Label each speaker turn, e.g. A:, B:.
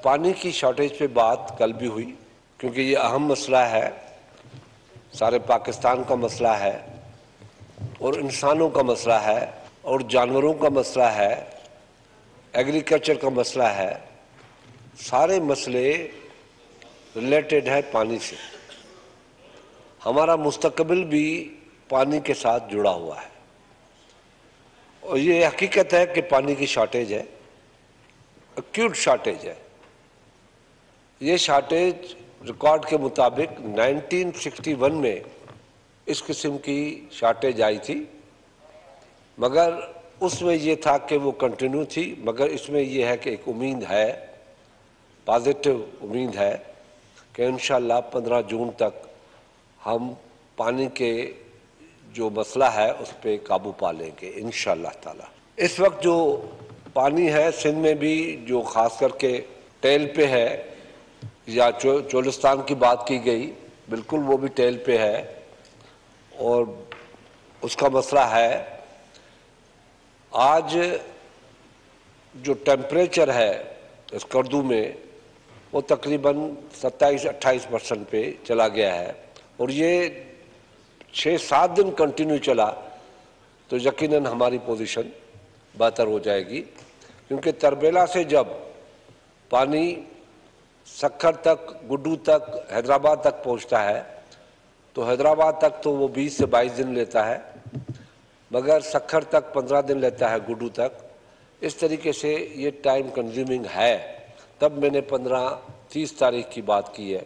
A: पानी की शॉर्टेज पे बात कल भी हुई, क्योंकि ये अहम मसला है, सारे पाकिस्तान का मसला है और इंसानों का मसला है और जानवरों का मसला है, एग्रीकल्चर का मसला है। सारे मसले रिलेटेड है पानी से। हमारा मुस्तकबिल भी पानी के साथ जुड़ा हुआ है और ये हकीकत है कि पानी की शॉर्टेज है, एक्यूट शॉर्टेज है। ये शॉर्टेज रिकॉर्ड के मुताबिक 1961 में इस किस्म की शॉर्टेज आई थी, मगर उसमें ये था कि वो कंटिन्यू थी। मगर इसमें ये है कि एक उम्मीद है, पॉजिटिव उम्मीद है कि इंशाअल्लाह 15 जून तक हम पानी के जो मसला है उस पर काबू पा लेंगे इंशाअल्लाह ताला। इस वक्त जो पानी है सिंध में भी, जो ख़ास करके टेल पे है, या चोलिस्तान की बात की गई, बिल्कुल वो भी टेल पे है और उसका मसला है। आज जो टेम्परेचर है इस कर्दू में वो तकरीबन 27-28% पे चला गया है और ये 6-7 दिन कंटिन्यू चला तो यकीनन हमारी पोजीशन बेहतर हो जाएगी, क्योंकि तरबेला से जब पानी सक्खर तक, गुड्डू तक, हैदराबाद तक पहुंचता है तो हैदराबाद तक तो वो 20 से 22 दिन लेता है, मगर सक्खर तक 15 दिन लेता है, गुड्डू तक। इस तरीके से ये टाइम कंज्यूमिंग है। तब मैंने 15-30 तारीख की बात की है।